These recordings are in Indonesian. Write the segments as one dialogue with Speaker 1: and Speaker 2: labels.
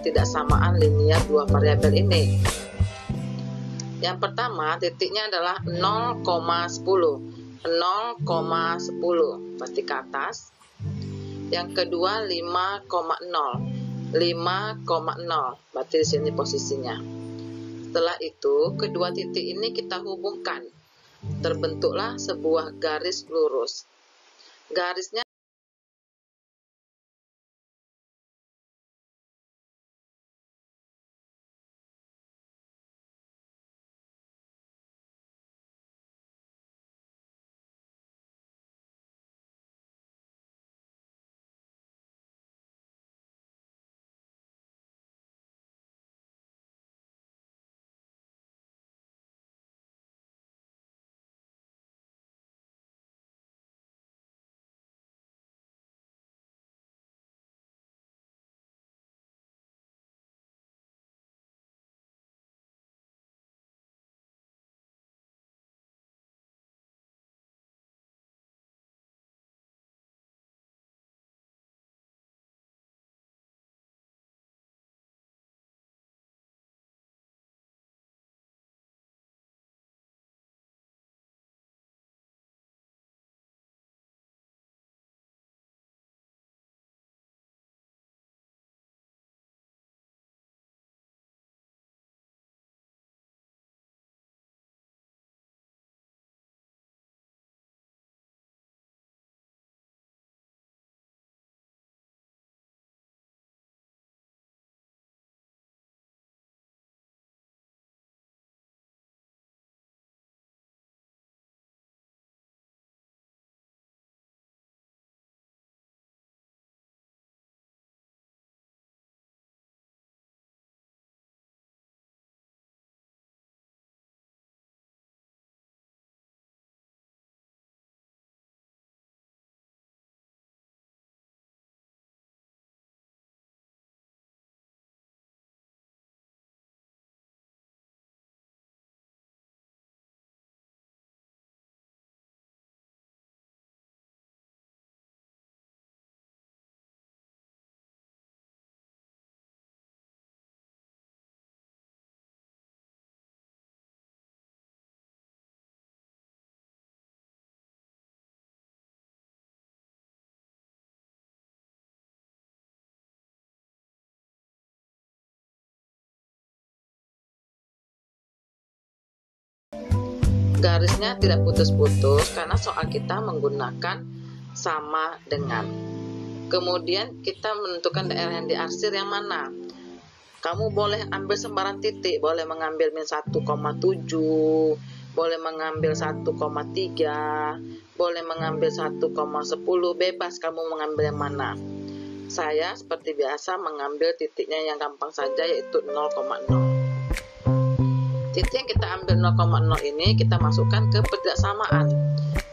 Speaker 1: ketidaksamaan linier dua variabel ini. Yang pertama titiknya adalah 0,10, 0,10 berarti ke atas. Yang kedua 5,0, 5,0 berarti di sini posisinya. Setelah itu kedua titik ini kita hubungkan, terbentuklah sebuah garis lurus. Garisnya garisnya tidak putus-putus karena soal kita menggunakan sama dengan. Kemudian kita menentukan daerah yang diarsir yang mana. Kamu boleh ambil sembarang titik, boleh mengambil min 1,7, boleh mengambil 1,3, boleh mengambil 1,10, bebas kamu mengambil yang mana. Saya seperti biasa mengambil titiknya yang gampang saja, yaitu 0,0. Titik yang kita ambil 0,0 ini kita masukkan ke ketidaksamaan.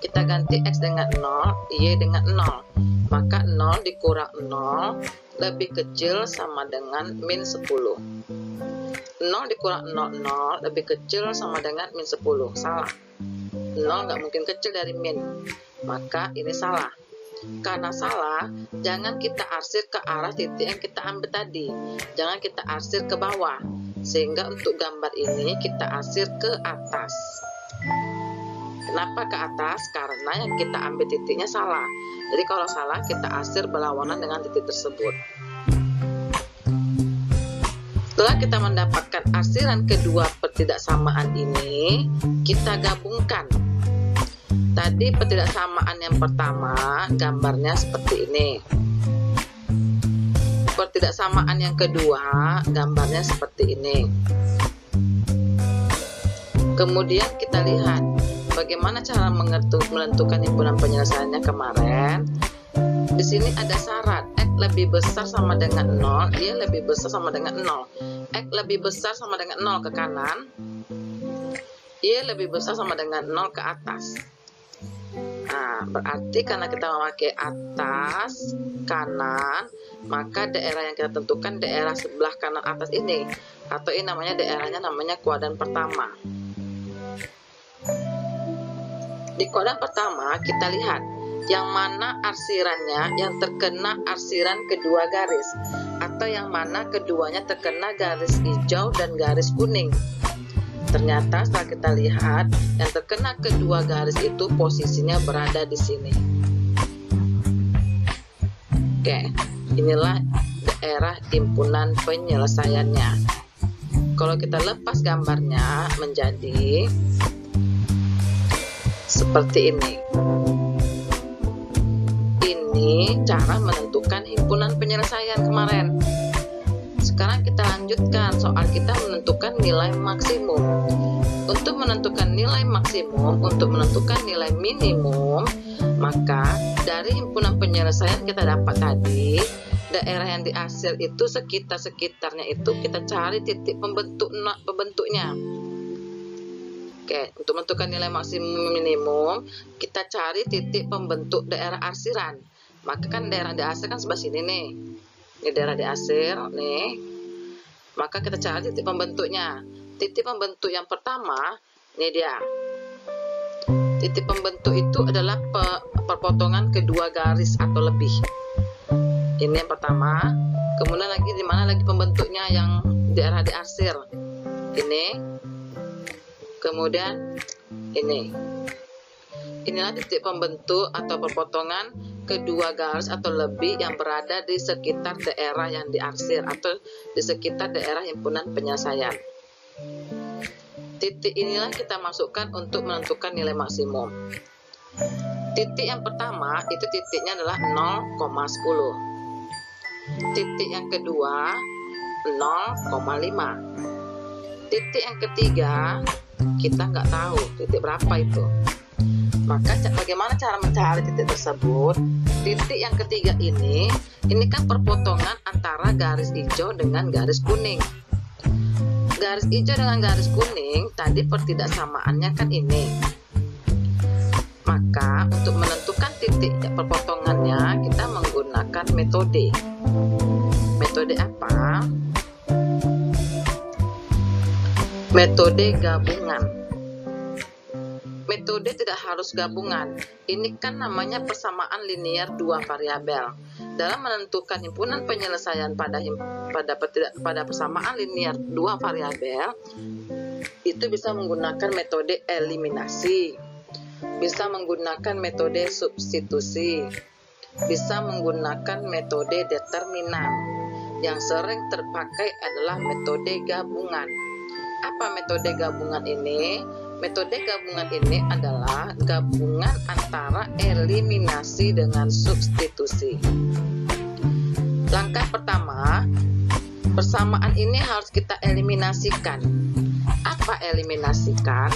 Speaker 1: Kita ganti X dengan 0, Y dengan 0. Maka 0 dikurang 0 lebih kecil sama dengan min 10. 0 dikurang 0 lebih kecil sama dengan min 10. Salah. 0 nggak mungkin kecil dari min. Maka ini salah. Karena salah, jangan kita arsir ke arah titik yang kita ambil tadi. Jangan kita arsir ke bawah. Sehingga untuk gambar ini kita arsir ke atas. Kenapa ke atas? Karena yang kita ambil titiknya salah. Jadi kalau salah kita arsir berlawanan dengan titik tersebut. Setelah kita mendapatkan arsiran kedua ketidaksamaan ini, kita gabungkan. Tadi ketidaksamaan yang pertama gambarnya seperti ini. Ketidaksamaan yang kedua gambarnya seperti ini. Kemudian kita lihat bagaimana cara menentukan himpunan penyelesaiannya kemarin. Di sini ada syarat X lebih besar sama dengan 0, Y lebih besar sama dengan 0. X lebih besar sama dengan 0 ke kanan, Y lebih besar sama dengan 0 ke atas. Nah, berarti karena kita memakai atas, kanan, maka daerah yang kita tentukan daerah sebelah kanan atas ini. Atau ini namanya daerahnya namanya kuadran pertama. Di kuadran pertama kita lihat yang mana arsirannya yang terkena arsiran kedua garis. Atau atau yang mana keduanya terkena garis hijau dan garis kuning. Ternyata setelah kita lihat, yang terkena kedua garis itu posisinya berada di sini. Oke, inilah daerah himpunan penyelesaiannya. Kalau kita lepas gambarnya menjadi seperti ini. Ini cara menentukan himpunan penyelesaian kemarin. Sekarang kita lanjutkan soal kita menentukan nilai maksimum. Untuk menentukan nilai maksimum, untuk menentukan nilai minimum, maka dari himpunan penyelesaian kita dapat tadi, daerah yang dihasil itu sekitarnya itu kita cari titik pembentuknya. Oke, untuk menentukan nilai maksimum minimum, kita cari titik pembentuk daerah arsiran. Maka kan daerah dihasil kan sebelah sini nih. Ini daerah dihasil nih. Maka kita cari titik pembentuknya. Titik pembentuk yang pertama, ini dia. Titik pembentuk itu adalah perpotongan kedua garis atau lebih. Ini yang pertama. Kemudian lagi di mana lagi pembentuknya yang daerah diarsir. Ini. Kemudian ini. Inilah titik pembentuk atau perpotongan kedua garis atau lebih yang berada di sekitar daerah yang diarsir atau di sekitar daerah himpunan penyelesaian. Titik inilah kita masukkan untuk menentukan nilai maksimum. Titik yang pertama itu titiknya adalah 0,10. Titik yang kedua 0,5. Titik yang ketiga kita nggak tahu titik berapa itu. Maka bagaimana cara mencari titik tersebut? Titik yang ketiga ini kan perpotongan antara garis hijau dengan garis kuning. Garis hijau dengan garis kuning tadi pertidaksamaannya kan ini. Maka untuk menentukan titik perpotongannya kita menggunakan metode. Metode apa? Metode gabungan. Metode tidak harus gabungan. Ini kan namanya persamaan linear dua variabel. Dalam menentukan himpunan penyelesaian pada persamaan linear dua variabel, itu bisa menggunakan metode eliminasi, bisa menggunakan metode substitusi, bisa menggunakan metode determinan. Yang sering terpakai adalah metode gabungan. Apa metode gabungan ini? Metode gabungan ini adalah gabungan antara eliminasi dengan substitusi. Langkah pertama, persamaan ini harus kita eliminasikan. Apa eliminasikan?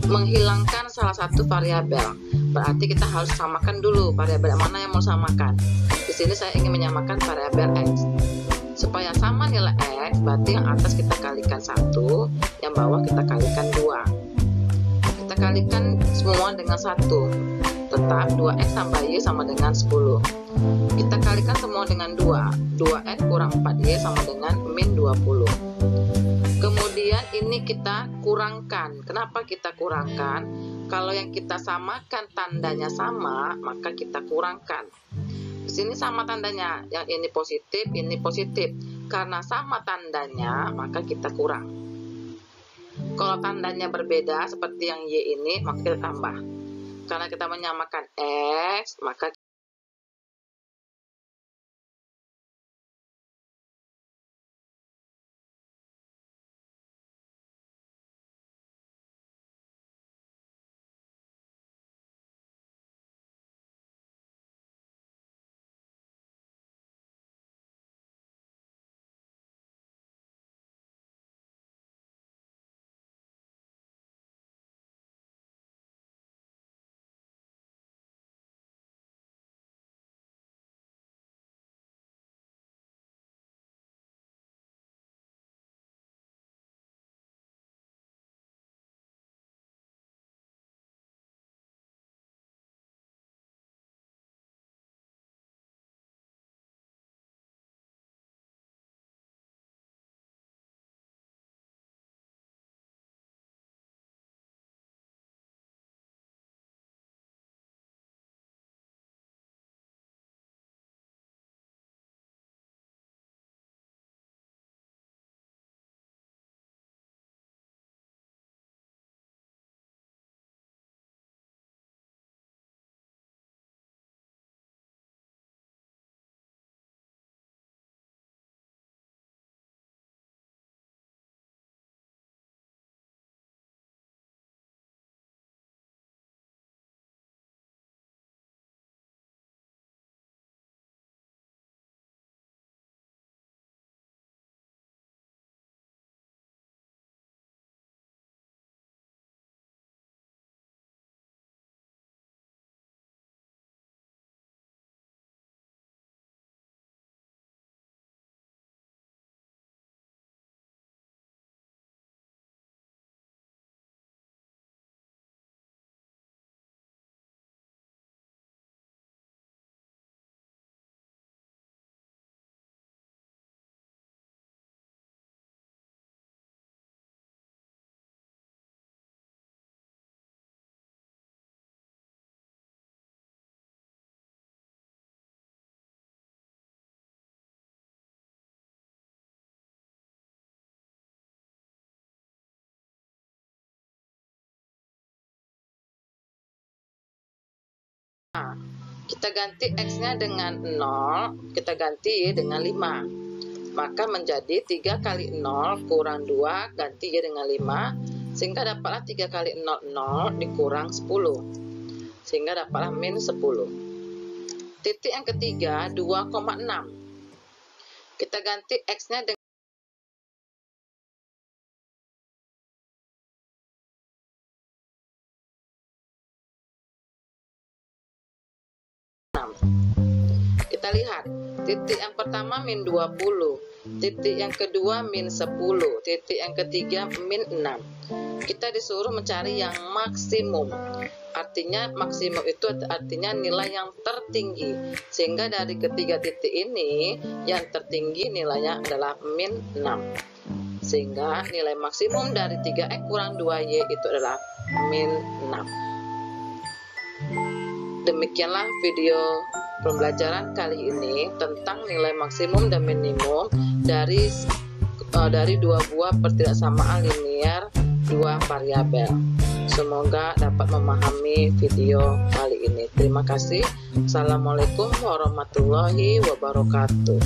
Speaker 1: Menghilangkan salah satu variabel. Berarti kita harus samakan dulu variabel mana yang mau samakan. Di sini saya ingin menyamakan variabel X. Supaya sama nilai X, berarti yang atas kita kalikan 1, yang bawah kita kalikan 2. Kita kalikan semua dengan 1. Tetap 2X tambah Y sama dengan 10. Kita kalikan semua dengan 2. 2X kurang 4Y sama dengan min 20. Kemudian ini kita kurangkan. Kenapa kita kurangkan? Kalau yang kita samakan tandanya sama, maka kita kurangkan. Di sini sama tandanya, yang ini positif, ini positif. Karena sama tandanya, maka kita kurang. Kalau tandanya berbeda, seperti yang Y ini, maka kita tambah. Karena kita menyamakan X, maka Nah, kita ganti X-nya dengan 0, kita ganti dengan 5. Maka menjadi 3 kali 0 kurang 2, ganti ya dengan 5. Sehingga dapatlah 3 kali 0, 0 dikurang 10. Sehingga dapatlah min 10. Titik yang ketiga, 2,6. Kita ganti X-nya dengan kita lihat, titik yang pertama min 20, titik yang kedua min 10, titik yang ketiga min 6. Kita disuruh mencari yang maksimum. Artinya maksimum itu artinya nilai yang tertinggi. Sehingga dari ketiga titik ini yang tertinggi nilainya adalah min 6. Sehingga nilai maksimum dari 3X kurang 2Y itu adalah min 6. Demikianlah video pembelajaran kali ini tentang nilai maksimum dan minimum dari dua buah pertidaksamaan linear dua variabel. Semoga dapat memahami video kali ini. Terima kasih. Assalamualaikum warahmatullahi wabarakatuh.